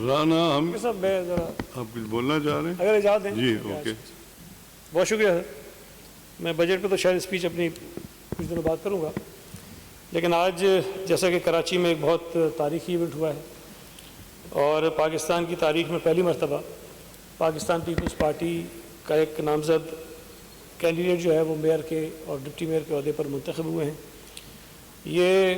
رانا ہم صاحب میں ذرا آپ کچھ بولنا چاہ رہے ہیں؟ اگر اجازت دیں. جی اوکے. بہت شکریہ سر. میں بجٹ پہ تو شاید اسپیچ اپنی کچھ دنوں بات کروں گا، لیکن آج جیسا کہ کراچی میں ایک بہت تاریخی ایونٹ ہوا ہے اور پاکستان کی تاریخ میں پہلی مرتبہ پاکستان پیپلز پارٹی کا ایک نامزد کینڈیڈیٹ جو ہے وہ میئر کے اور ڈپٹی میئر کے عہدے پر منتخب ہوئے ہیں. یہ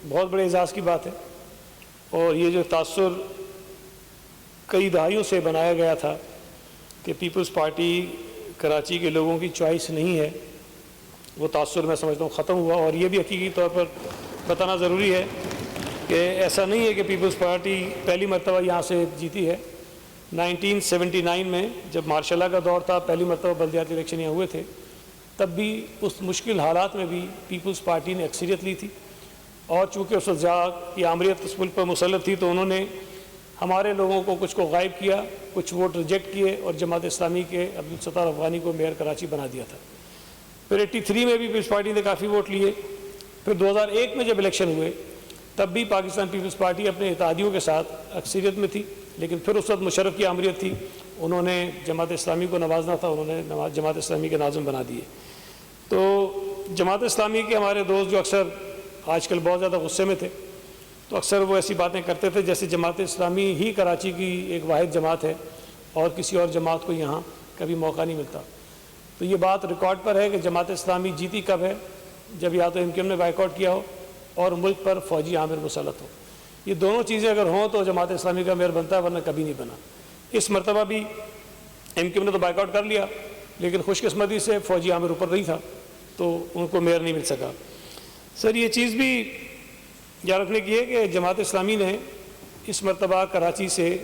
بہت بڑے اعزاز کی بات ہے اور یہ جو تاثر کئی دہائیوں سے بنایا گیا تھا کہ پیپلز پارٹی کراچی کے لوگوں کی چوائس نہیں ہے، وہ تاثر میں سمجھتا ہوں ختم ہوا. اور یہ بھی حقیقی طور پر بتانا ضروری ہے کہ ایسا نہیں ہے کہ پیپلز پارٹی پہلی مرتبہ یہاں سے جیتی ہے. 1979 میں جب مارشل لا کا دور تھا، پہلی مرتبہ بلدیاتی الیکشن یہاں ہوئے تھے، تب بھی اس مشکل حالات میں بھی پیپلز پارٹی نے اکثریت لی تھی. اور چونکہ اس وقت کی آمریت اس ملک پر مسلط تھی تو انہوں نے ہمارے لوگوں کو کچھ کو غائب کیا، کچھ ووٹ ریجیکٹ کیے اور جماعت اسلامی کے عبدالستار افغانی کو میئر کراچی بنا دیا تھا. پھر 83 میں بھی پیپلز پارٹی نے کافی ووٹ لیے. پھر 2001 میں جب الیکشن ہوئے تب بھی پاکستان پیپلز پارٹی اپنے اتحادیوں کے ساتھ اکثریت میں تھی، لیکن پھر اس وقت مشرف کی آمریت تھی، انہوں نے جماعت اسلامی کو نوازنا تھا، انہوں نے جماعت اسلامی کے ناظم بنا دیے. تو جماعت اسلامی کے ہمارے دوست جو اکثر آج کل بہت زیادہ غصے میں تھے، تو اکثر وہ ایسی باتیں کرتے تھے جیسے جماعت اسلامی ہی کراچی کی ایک واحد جماعت ہے اور کسی اور جماعت کو یہاں کبھی موقع نہیں ملتا. تو یہ بات ریکارڈ پر ہے کہ جماعت اسلامی جیتی کب ہے؟ جب یا تو MKM نے بائیکاٹ کیا ہو اور ملک پر فوجی عامر مسلط ہو. یہ دونوں چیزیں اگر ہوں تو جماعت اسلامی کا میئر بنتا ہے، ورنہ کبھی نہیں بنا. اس مرتبہ بھی MKM نے تو بائیکاٹ کر لیا، لیکن خوش قسمتی سے فوجی عامر اوپر نہیں تھا تو ان کو میئر نہیں مل سکا. سر یہ چیز بھی یاد رکھنے کی ہے کہ جماعت اسلامی نے اس مرتبہ کراچی سے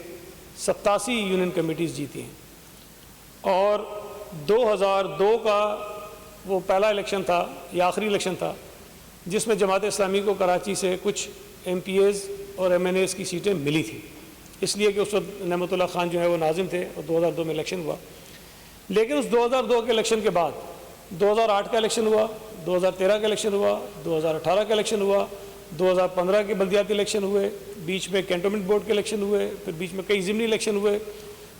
87 یونین کمیٹیز جیتی ہیں اور 2002 کا وہ پہلا الیکشن تھا یا آخری الیکشن تھا جس میں جماعت اسلامی کو کراچی سے کچھ MPAs اور MNAs کی سیٹیں ملی تھیں، اس لیے کہ اس وقت نعمت اللہ خان جو ہے وہ ناظم تھے اور 2002 میں الیکشن ہوا. لیکن اس 2002 کے الیکشن کے بعد 2008 کا الیکشن ہوا، 2013 کا الیکشن ہوا، 2018 کا الیکشن ہوا، 2015 کے بلدیاتی الیکشن ہوئے، بیچ میں کینٹونمنٹ بورڈ کے الیکشن ہوئے، پھر بیچ میں کئی ضمنی الیکشن ہوئے.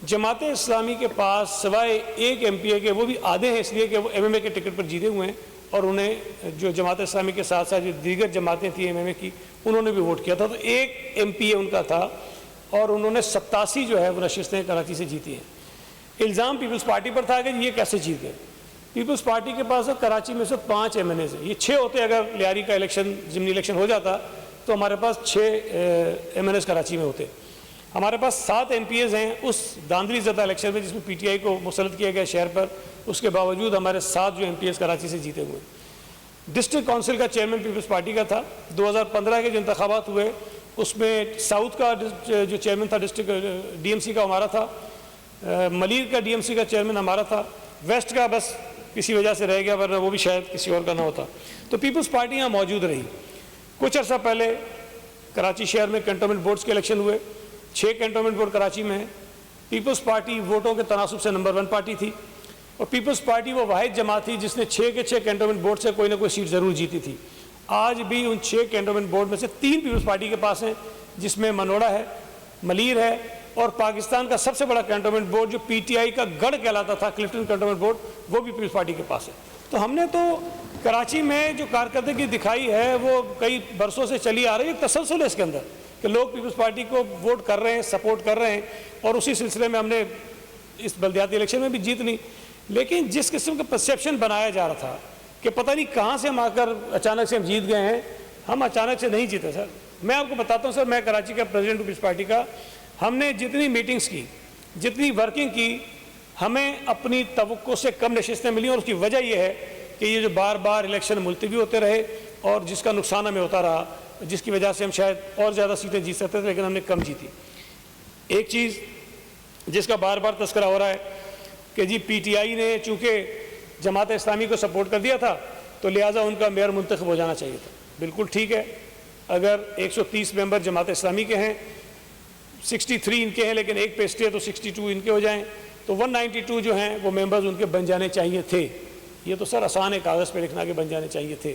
جماعت اسلامی کے پاس سوائے ایک MPA کے، وہ بھی آدھے ہیں اس لیے کہ وہ MMA کے ٹکٹ پر جیتے ہوئے ہیں اور انہیں جو جماعت اسلامی کے ساتھ ساتھ جو دیگر جماعتیں تھیں MMA کی انہوں نے بھی ووٹ کیا تھا، تو ایک MPA ان کا تھا اور انہوں نے 87 جو ہے وہ نشستیں کراچی سے جیتی ہیں. الزام پیپلز پارٹی پر تھا کہ یہ کیسے جیت گئے. پیپلز پارٹی کے پاس کراچی میں صرف 5 MNAs ہیں. یہ 6 ہوتے اگر لیاری کا الیکشن ضمنی الیکشن ہو جاتا تو ہمارے پاس 6 MNAs کراچی میں ہوتے. ہمارے پاس 7 MPAs ہیں اس داندلی زدہ الیکشن میں جس میں PTI کو مسلط کیا گیا شہر پر. اس کے باوجود ہمارے 7 جو MPAs کراچی سے جیتے ہوئے. ڈسٹرکٹ کونسل کا چیئرمین پیپلز پارٹی کا تھا. 2015 کے جو انتخابات ہوئے اس میں ساؤتھ کا جو چیئرمین تھا ڈسٹرکٹ DMC کا ہمارا تھا، ملیر کا DMC کا چیئرمین ہمارا تھا، ویسٹ کا بس کسی وجہ سے رہ گیا ورنہ وہ بھی شاید کسی اور کا نہ ہوتا. تو پیپلز پارٹی یہاں موجود رہی. کچھ عرصہ پہلے کراچی شہر میں کینٹونمنٹ بورڈز کے الیکشن ہوئے. 6 کینٹونمنٹ بورڈ کراچی میں ہیں. پیپلز پارٹی ووٹوں کے تناسب سے نمبر 1 پارٹی تھی اور پیپلز پارٹی وہ واحد جماعت تھی جس نے 6 کے 6 کینٹونمنٹ بورڈ سے کوئی نہ کوئی سیٹ ضرور جیتی تھی. آج بھی ان 6 کینٹونمنٹ بورڈ میں سے 3 پیپلز پارٹی کے پاس ہیں، جس میں منوڑا ہے، ملیر ہے اور پاکستان کا سب سے بڑا کینٹونمنٹ بورڈ جو PTI کا گڑھ کہلاتا تھا، کلفٹن کینٹونمنٹ بورڈ، وہ بھی پیپلز پارٹی کے پاس ہے. تو ہم نے تو کراچی میں جو کارکردگی دکھائی ہے وہ کئی برسوں سے چلی آ رہی ہے. ایک تسلسل ہے اس کے اندر کہ لوگ پیپلز پارٹی کو ووٹ کر رہے ہیں، سپورٹ کر رہے ہیں اور اسی سلسلے میں ہم نے اس بلدیاتی الیکشن میں بھی جیت لی. لیکن جس قسم کا پرسیپشن بنایا جا رہا تھا کہ پتہ نہیں کہاں سے ہم آ کر اچانک سے ہم جیت گئے ہیں، ہم اچانک سے نہیں جیتے. سر میں آپ کو بتاتا ہوں، سر میں کراچی کا پریزیڈنٹ ہوں پیپلز پارٹی کا. ہم نے جتنی میٹنگز کی، جتنی ورکنگ کی، ہمیں اپنی توقع سے کم نشستیں ملی اور اس کی وجہ یہ ہے کہ یہ جو بار بار الیکشن ملتوی ہوتے رہے اور جس کا نقصان ہمیں ہوتا رہا، جس کی وجہ سے ہم شاید اور زیادہ سیٹیں جیت سکتے تھے لیکن ہم نے کم جیتی. ایک چیز جس کا بار بار تذکرہ ہو رہا ہے کہ جی PTI نے چونکہ جماعت اسلامی کو سپورٹ کر دیا تھا تو لہٰذا ان کا میئر منتخب ہو جانا چاہیے تھا. بالکل ٹھیک ہے، اگر 130 ممبر جماعت اسلامی کے ہیں، 63 ان کے ہیں لیکن ایک پہ اسٹے ہے تو 62 ان کے ہو جائیں تو 192 جو ہیں وہ ممبرز ان کے بن جانے چاہیے تھے. یہ تو سر آسان ہے کاغذ پہ لکھنا کہ بن جانے چاہیے تھے.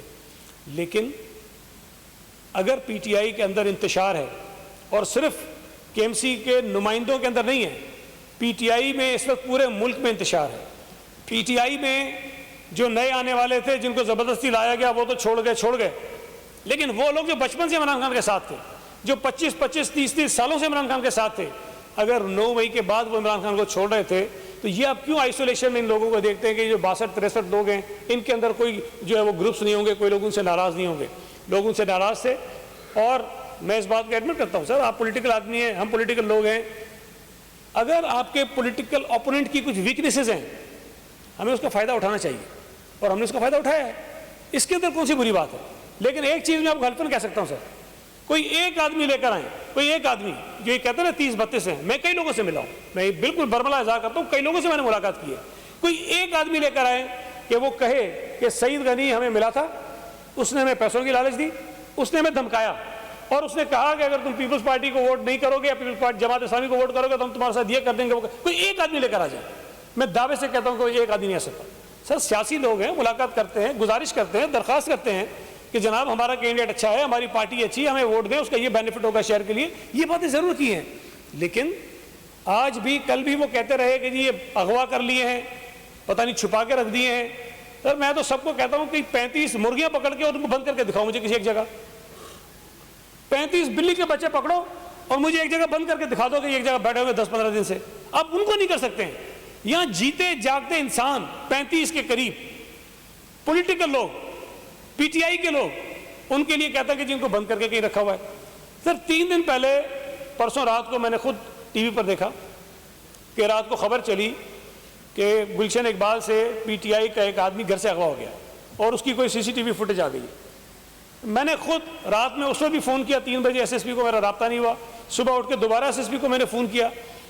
لیکن اگر PTI کے اندر انتشار ہے اور صرف KMC کے نمائندوں کے اندر نہیں ہے. PTI میں اس وقت پورے ملک میں انتشار ہے. PTI میں جو نئے آنے والے تھے جن کو زبردستی لایا گیا وہ تو چھوڑ گئے, لیکن وہ لوگ جو بچپن سے عمران خان کے ساتھ تھے, جو 25 30 سالوں سے عمران خان کے ساتھ تھے, اگر 9 مئی کے بعد وہ عمران خان کو چھوڑ رہے تھے تو یہ آپ کیوں آئسولیشن میں ان لوگوں کو دیکھتے ہیں کہ جو 62 63 لوگ ہیں ان کے اندر کوئی جو ہے وہ گروپس نہیں ہوں گے, کوئی لوگ ان سے ناراض نہیں ہوں گے. لوگ ان سے ناراض تھے. اور میں اس بات کو ایڈمٹ کرتا ہوں, سر آپ پولیٹیکل آدمی ہیں, ہم پولیٹیکل لوگ ہیں, اگر آپ کے پولیٹیکل اوپوننٹ کی کچھ ویکنیسز ہیں ہمیں اس کا فائدہ اٹھانا چاہیے, اور ہم نے اس کا فائدہ اٹھایا ہے. اس کے اندر کون سی بری بات ہے؟ لیکن ایک چیز میں آپ کو غلطاً کہہ سکتا ہوں سر, کوئی ایک آدمی لے کر آئیں, کوئی ایک آدمی جو یہ کہتے ہیں نا 30 32 ہیں, میں کئی لوگوں سے ملا ہوں, میں بالکل برملا اظہار کرتا ہوں, کئی لوگوں سے میں نے ملاقات کی ہے. کوئی ایک آدمی لے کر آئے کہ وہ کہے کہ سعید غنی ہمیں ملا تھا, اس نے ہمیں پیسوں کی لالچ دی, اس نے ہمیں دھمکایا, اور اس نے کہا کہ اگر تم پیپلز پارٹی کو ووٹ نہیں کرو گے یا پیپلز پارٹی جماعت اسلامی کو ووٹ کرو گے تو ہم تمہارے ساتھ یہ کر دیں گے. کوئی ایک آدمی لے کر آ جائے, میں دعوے سے کہتا ہوں کوئی ایک آدمی نہیں آ سکتا. سر سیاسی لوگ ہیں, ملاقات کرتے ہیں, گزارش کرتے ہیں, درخواست کرتے ہیں کہ جناب ہمارا کینڈیڈیٹ اچھا ہے, ہماری پارٹی اچھی ہے, ہمیں ووٹ دیں, اس کا یہ بینیفٹ ہوگا شہر کے لیے. یہ باتیں ضرور کی ہیں, لیکن آج بھی کل بھی وہ کہتے رہے کہ جی یہ اغوا کر لیے ہیں, پتہ نہیں چھپا کے رکھ دیے ہیں. سر میں تو سب کو کہتا ہوں کہ 35 مرغیاں پکڑ کے اور ان کو بند کر کے دکھاؤ مجھے کسی ایک جگہ, 35 بلی کے بچے پکڑو اور مجھے ایک جگہ بند کر کے دکھا دو کہ ایک جگہ بیٹھے ہوئے 10 15 دن سے. آپ ان کو نہیں کر سکتے ہیں. یہاں جیتے جاگتے انسان 35 کے قریب پولیٹیکل لوگ, PTI کے لوگ, ان کے لیے کہتا ہے کہ جن کو بند کر کے کہیں رکھا ہوا ہے. سر 3 دن پہلے پرسوں رات کو میں نے خود ٹی وی پر دیکھا کہ رات کو خبر چلی کہ گلشن اقبال سے PTI کا ایک آدمی گھر سے اغوا ہو گیا اور اس کی کوئی CCTV فوٹیج آ گئی. میں نے خود رات میں اس وقت بھی فون کیا 3 بجے SSP کو, میرا رابطہ نہیں ہوا. صبح اٹھ کے دوبارہ SSP کو میں نے فون کیا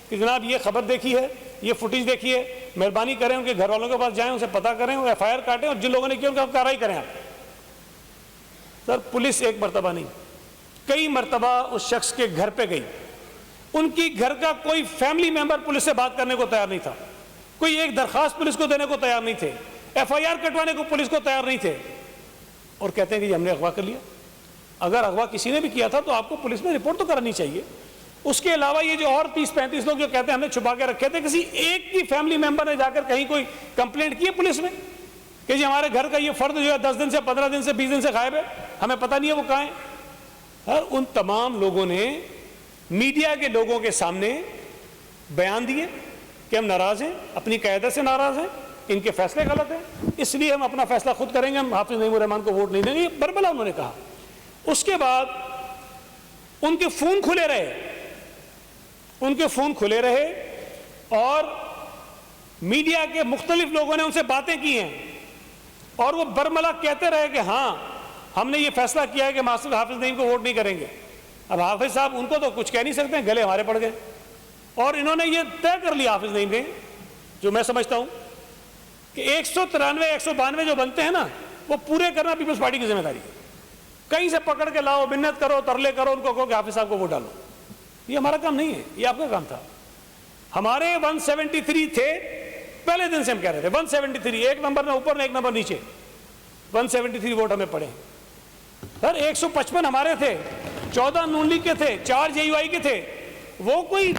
کہ جناب یہ خبر دیکھی ہے, یہ فوٹیج دیکھی ہے, مہربانی کریں ان کے گھر والوں کے پاس جائیں, ان سے پتہ کریں, اور FIR کاٹیں, اور جن لوگوں نے کیا ان کا کارروائی کریں. آپ سر پولیس ایک مرتبہ نہیں کئی مرتبہ اس شخص کے گھر پہ گئی, ان کی گھر کا کوئی فیملی ممبر پولیس سے بات کرنے کو تیار نہیں تھا, کوئی ایک درخواست پولیس کو دینے کو تیار نہیں تھے, FIR کٹوانے کو پولیس کو تیار نہیں تھے, اور کہتے ہیں کہ ہم نے اغوا کر لیا. اگر اغوا کسی نے بھی کیا تھا تو آپ کو پولیس میں رپورٹ تو کرانی چاہیے. اس کے علاوہ یہ جو اور 30 35 لوگ جو کہتے ہیں ہم نے چھپا کے رکھے تھے, کسی ایک کی فیملی ممبر نے جا کر کہیں کوئی کمپلینٹ کی ہے پولیس میں کہ جی ہمارے گھر کا یہ فرد جو ہے 10 دن سے 15 دن سے 20 دن سے غائب ہے, ہمیں پتہ نہیں ہے وہ کہاں ہے. ہر ان تمام لوگوں نے میڈیا کے لوگوں کے سامنے بیان دیے کہ ہم ناراض ہیں, اپنی قیادت سے ناراض ہیں, ان کے فیصلے غلط ہیں, اس لیے ہم اپنا فیصلہ خود کریں گے, ہم حافظ نعیم الرحمان کو ووٹ نہیں دیں گے. یہ بربلا انہوں نے کہا. اس کے بعد ان کے فون کھلے رہے, اور میڈیا کے مختلف لوگوں نے ان سے باتیں کی ہیں, اور وہ برملا کہتے رہے کہ ہاں ہم نے یہ فیصلہ کیا ہے کہ ماسٹر حافظ نعیم کو ووٹ نہیں کریں گے. اب حافظ صاحب ان کو تو کچھ کہہ نہیں سکتے, گلے ہمارے پڑ گئے, اور انہوں نے یہ طے کر لیا حافظ نعیم نے, جو میں سمجھتا ہوں کہ 193 192 جو بنتے ہیں نا وہ پورے کرنا پیپلز پارٹی کی ذمہ داری ہے. کہیں سے پکڑ کے لاؤ, منت کرو, ترلے کرو, ان کو کہو کہ حافظ صاحب کو ووٹ ڈالو. یہ ہمارا کام نہیں ہے, یہ آپ کا کام تھا. ہمارے 173 تھے پہلے دن سے, ہم کہہ رہے تھے 173, ایک نمبر نہ اوپر نہ ایک نمبر نیچے, 173 ووٹ ہمیں پڑے. سر 155 ہمارے تھے, 14 نون لیگ کے تھے, 4 JUI کے تھے. وہ کوئی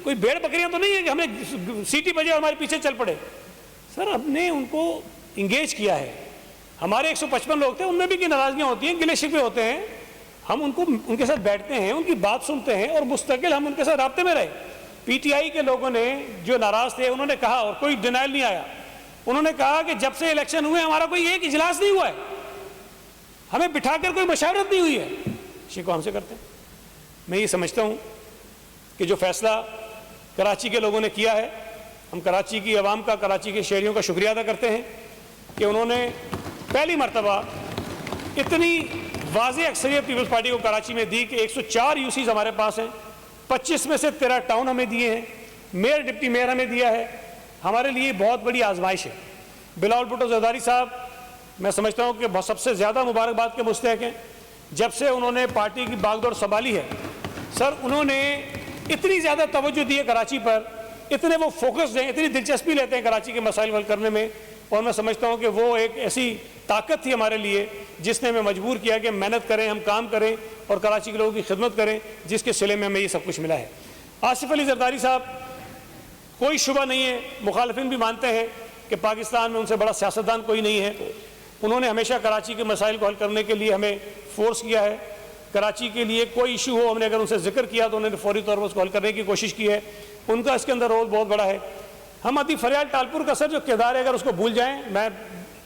بھیڑ بکریاں تو نہیں ہے کہ ہم نے سیٹی بجے اور ہمارے پیچھے چل پڑے. سر ہم نے ان کو انگیج کیا ہے. ہمارے 155 لوگ تھے, ان میں بھی کی ناراضگیاں ہوتی ہیں, گلے شکوے ہوتے ہیں, ہم ان کے ساتھ بیٹھتے ہیں, ان کی بات سنتے ہیں, اور مستقل ہم ان کے ساتھ رابطے میں رہے. PTI کے لوگوں نے جو ناراض تھے انہوں نے کہا, اور کوئی ڈینائل نہیں آیا, انہوں نے کہا کہ جب سے الیکشن ہوئے ہمارا کوئی ایک اجلاس نہیں ہوا ہے, ہمیں بٹھا کر کوئی مشاورت نہیں ہوئی ہے. شکوہ ہم سے کرتے ہیں. میں یہ سمجھتا ہوں کہ جو فیصلہ کراچی کے لوگوں نے کیا ہے, ہم کراچی کی عوام کا, کراچی کے شہریوں کا شکریہ ادا کرتے ہیں کہ انہوں نے پہلی مرتبہ اتنی واضح اکثریت پیپلز پارٹی کو کراچی میں دی کہ 104 UCs ہمارے پاس ہیں, 25 میں سے 13 ٹاؤن ہمیں دیے ہیں, میئر ڈپٹی میئر ہمیں دیا ہے. ہمارے لیے بہت بڑی آزمائش ہے. بلاول بھٹو زرداری صاحب میں سمجھتا ہوں کہ سب سے زیادہ مبارکباد کے مستحق ہیں. جب سے انہوں نے پارٹی کی باغ دوڑ سنبھالی ہے سر, انہوں نے اتنی زیادہ توجہ دی ہے کراچی پر, اتنے وہ فوکس ہیں, اتنی دلچسپی لیتے ہیں کراچی کے مسائل حل کرنے میں, اور میں سمجھتا ہوں کہ وہ ایک ایسی طاقت تھی ہمارے لیے جس نے ہمیں مجبور کیا کہ محنت کریں, ہم کام کریں اور کراچی کے لوگوں کی خدمت کریں, جس کے صلے میں ہمیں یہ سب کچھ ملا ہے. آصف علی زرداری صاحب، کوئی شبہ نہیں ہے، مخالفین بھی مانتے ہیں کہ پاکستان میں ان سے بڑا سیاستدان کوئی نہیں ہے. انہوں نے ہمیشہ کراچی کے مسائل کو حل کرنے کے لیے ہمیں فورس کیا ہے. کراچی کے لیے کوئی ایشو ہو، ہم نے اگر ان سے ذکر کیا تو انہوں نے فوری طور پر اس کو حل کرنے کی کوشش کی ہے. ان کا اس کے اندر رول بہت بڑا ہے. ہم ابھی فریال ٹالپور کا سر جو کردار ہے، اگر اس کو بھول جائیں،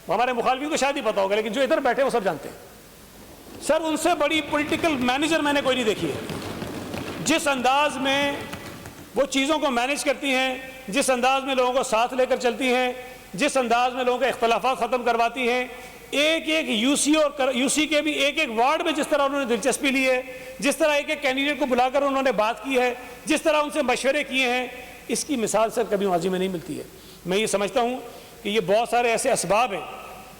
ہمارے مخالفین کو شاید ہی پتا ہوگا، لیکن جو ادھر بیٹھے وہ سب جانتے ہیں. سر ان سے بڑی پولیٹیکل مینیجر میں نے کوئی نہیں دیکھی ہے. جس انداز میں وہ چیزوں کو مینیج کرتی ہیں، جس انداز میں لوگوں کو ساتھ لے کر چلتی ہیں، جس انداز میں لوگوں کے اختلافات ختم کرواتی ہیں، ایک ایک یو سی اور یو سی کے بھی ایک ایک وارڈ میں جس طرح انہوں نے دلچسپی لی ہے، جس طرح ایک ایک کینڈیڈیٹ کو بلا کر انہوں نے بات کی ہے، جس طرح ان سے مشورے کیے ہیں، اس کی مثال سر کبھی ماضی میں نہیں ملتی ہے. میں یہ سمجھتا ہوں کہ یہ بہت سارے ایسے اسباب ہیں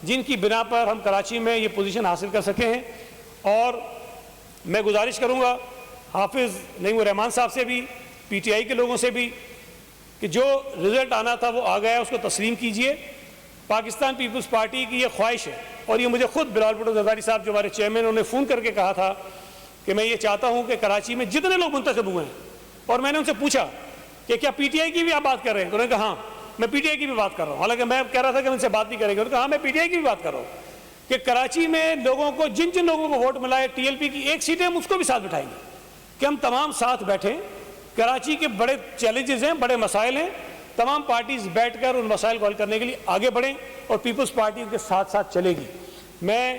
جن کی بنا پر ہم کراچی میں یہ پوزیشن حاصل کر سکے ہیں. اور میں گزارش کروں گا حافظ نعیم الرحمان صاحب سے بھی، پی ٹی آئی کے لوگوں سے بھی، کہ جو رزلٹ آنا تھا وہ آ گیا، اس کو تسلیم کیجئے. پاکستان پیپلز پارٹی کی یہ خواہش ہے، اور یہ مجھے خود بلال بھٹو زرداری صاحب جو ہمارے چیئرمین، انہوں نے فون کر کے کہا تھا کہ میں یہ چاہتا ہوں کہ کراچی میں جتنے لوگ منتخب ہوئے ہیں، اور میں نے ان سے پوچھا کہ کیا پی ٹی آئی کی بھی آپ بات کر رہے ہیں؟ تو انہوں نے کہا ہاں میں پی ٹی آئی کی بھی بات کر رہا ہوں. حالانکہ میں کہہ رہا تھا کہ ان سے بات نہیں کریں گے. انہوں نے کہا ہاں میں پی ٹی آئی کی بھی بات کر رہا ہوں کہ کراچی میں لوگوں کو جن جن لوگوں کو ووٹ ملا ہے، ٹی ایل پی کی ایک سیٹ ہے، ہم اس کو بھی ساتھ بٹھائیں گے کہ ہم تمام ساتھ بیٹھیں. کراچی کے بڑے چیلنجز ہیں، بڑے مسائل ہیں، تمام پارٹیز بیٹھ کر ان مسائل کو حل کرنے کے لیے آگے بڑھیں، اور پیپلز پارٹی کے ساتھ ساتھ چلے گی. میں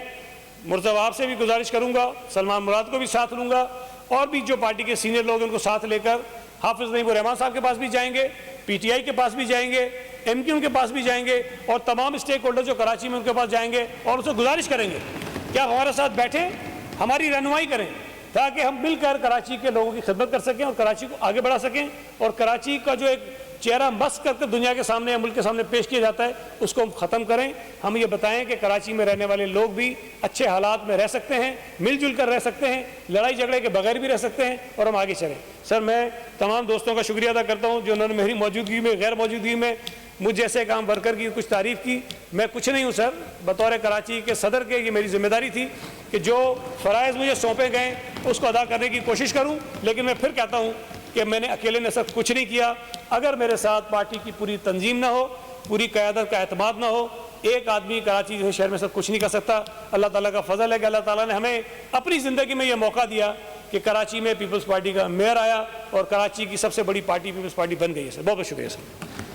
مرتضیٰ آپ سے بھی گزارش کروں گا، سلمان مراد کو بھی ساتھ لوں گا، اور بھی جو پارٹی کے سینئر لوگ ان کو ساتھ لے کر حافظ نعیم الرحمان صاحب کے پاس بھی جائیں گے، پی ٹی آئی کے پاس بھی جائیں گے، ایم کیو کے پاس بھی جائیں گے، اور تمام اسٹیک ہولڈر جو کراچی میں ان کے پاس جائیں گے، اور ان سے گزارش کریں گے کہ آپ ہمارے ساتھ بیٹھیں، ہماری رہنمائی کریں، تاکہ ہم مل کر کراچی کے لوگوں کی خدمت کر سکیں اور کراچی کو آگے بڑھا سکیں. اور کراچی کا جو ایک چہرہ مسخ کر کے دنیا کے سامنے یا ملک کے سامنے پیش کیا جاتا ہے، اس کو ہم ختم کریں. ہم یہ بتائیں کہ کراچی میں رہنے والے لوگ بھی اچھے حالات میں رہ سکتے ہیں، مل جل کر رہ سکتے ہیں، لڑائی جھگڑے کے بغیر بھی رہ سکتے ہیں، اور ہم آگے چلیں. سر میں تمام دوستوں کا شکریہ ادا کرتا ہوں جو انہوں نے میری موجودگی میں، غیر موجودگی میں مجھ جیسے ایک عام ورکر کی کچھ تعریف کی. میں کچھ نہیں ہوں سر، بطور کراچی کے صدر کے یہ میری ذمہ داری تھی کہ جو فرائض مجھے سونپے گئے اس کو ادا کرنے کی کوشش کروں. لیکن میں پھر کہتا ہوں کہ میں نے اکیلے نے سب کچھ نہیں کیا. اگر میرے ساتھ پارٹی کی پوری تنظیم نہ ہو، پوری قیادت کا اعتماد نہ ہو، ایک آدمی کراچی جیسے شہر میں سب کچھ نہیں کر سکتا. اللہ تعالیٰ کا فضل ہے کہ اللہ تعالیٰ نے ہمیں اپنی زندگی میں یہ موقع دیا کہ کراچی میں پیپلز پارٹی کا میئر آیا، اور کراچی کی سب سے بڑی پارٹی پیپلز پارٹی بن گئی ہے. سر بہت بہت شکریہ سر.